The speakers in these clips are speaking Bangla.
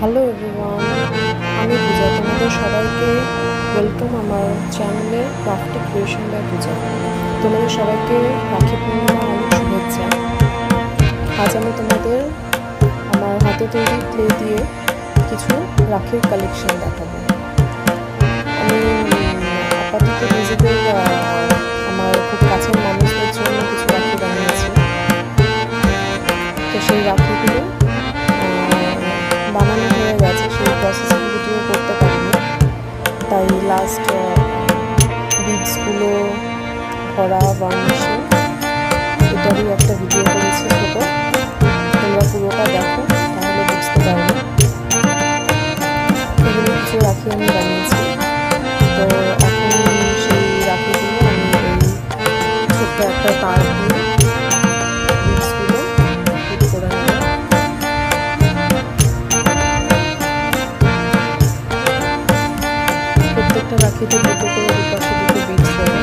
হ্যালো এভরিওয়ান, আমি পূজা। তোমাদের সবাইকে ওয়েলকাম আমার চ্যানেলে ক্রাফটি ক্রিয়েশন বাই পূজা। তোমাদের সবাইকে রাখি পূর্ণিমার অনেক শুভেচ্ছা। আজ আমি তোমাদের আমার হাতে তৈরি ক্লে দিয়ে কিছু রাখির কালেকশন দেখাবো। আমি আপাতত নিজেদের আমার খুব কাছের মানুষদের জন্য কিছু রাখি বানিয়েছি। তো সেই রাখিগুলো বানানো হয়ে গেছে, সেই প্রসেসিং ভিডিও করতে পারিনি, তাই লাস্ট বিটসগুলো ভরা বার্নিশে এটারই একটা ভিডিও করেছি ছোটো। তোমরা পুরোটা দেখো, তাহলে বুঝতে পারবে। এগুলো কিছু রাখি আমি বানিয়েছি। তো এখন সেই রাখিগুলো আমি এই ছোট্ট একটা তার দিয়ে বিটসগুলো ফিট করে নেব। প্রত্যেকটা রাখিতে দুটো করে দুপাশে দুটো বিটস দেবে।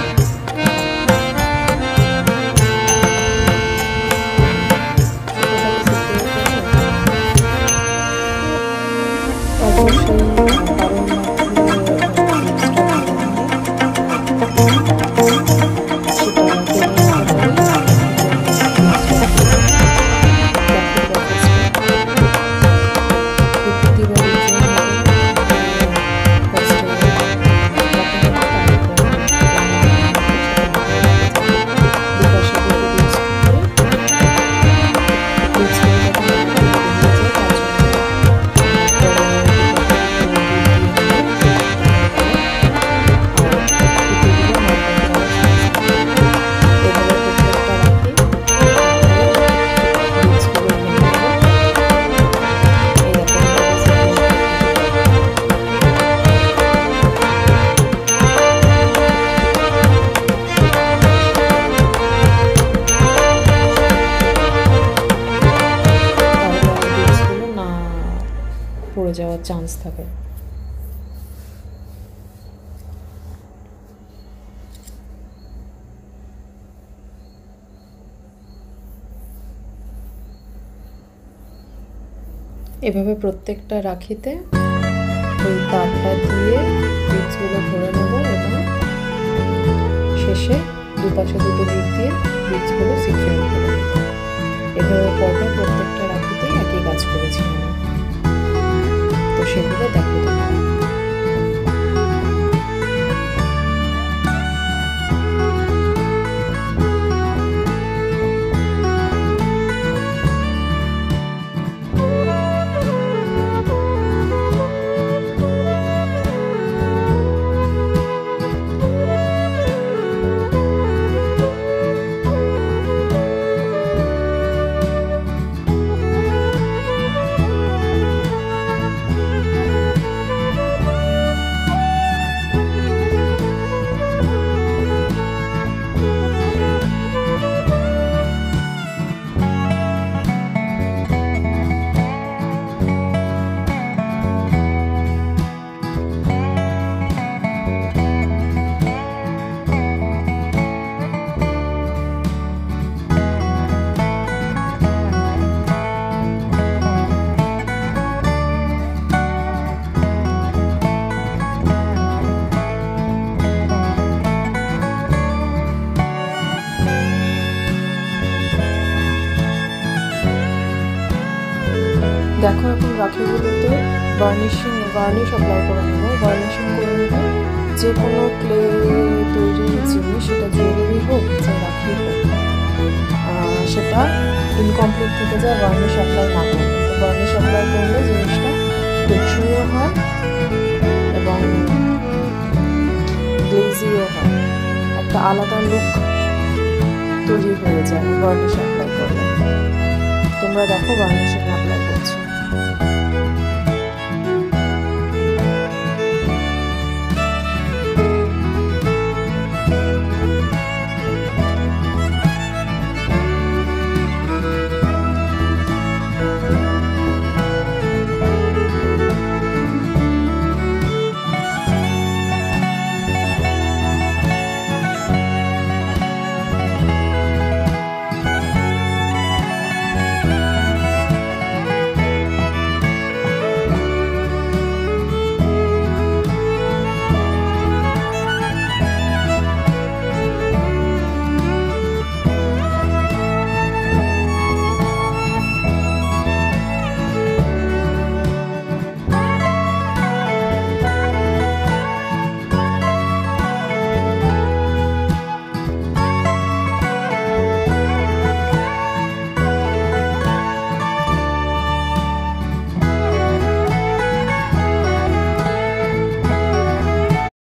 পড়ে যাওয়ার চান্স থাকে। এভাবে প্রত্যেকটা রাখিতে ওই তারটা দিয়ে বিটসগুলো ভরে নেব এবং শেষে দুপাশে দুটো বিট দিয়ে বিটসগুলো সিকিউর করে নেব। এভাবে পরপর প্রত্যেকটা রাখিতেই একই কাজ করেছি আমি। তো সেগুলো দেখো তোমরা। দেখো, এখন রাখিগুলোতে ভার্নিশ অ্যাপ্লাই করে নেব। ভার্নিশিং করে নেব যে কোনো ক্লে তৈরি জিনিস, সেটা জুয়েলারি হোক যে রাখি হোক, সেটা ইনকমপ্লিট থেকে যায় ভার্নিশ অ্যাপ্লাই না করলে। তো ভার্নিশ অ্যাপ্লাই করলে জিনিসটা টেকসইও হয় এবং গ্লেজিও হয়, একটা আলাদা লুক তৈরি হয়ে যায় ভার্নিশ অ্যাপ্লাই করলে। তোমরা দেখো ভার্নিশিং অ্যাপ্লাই করছি।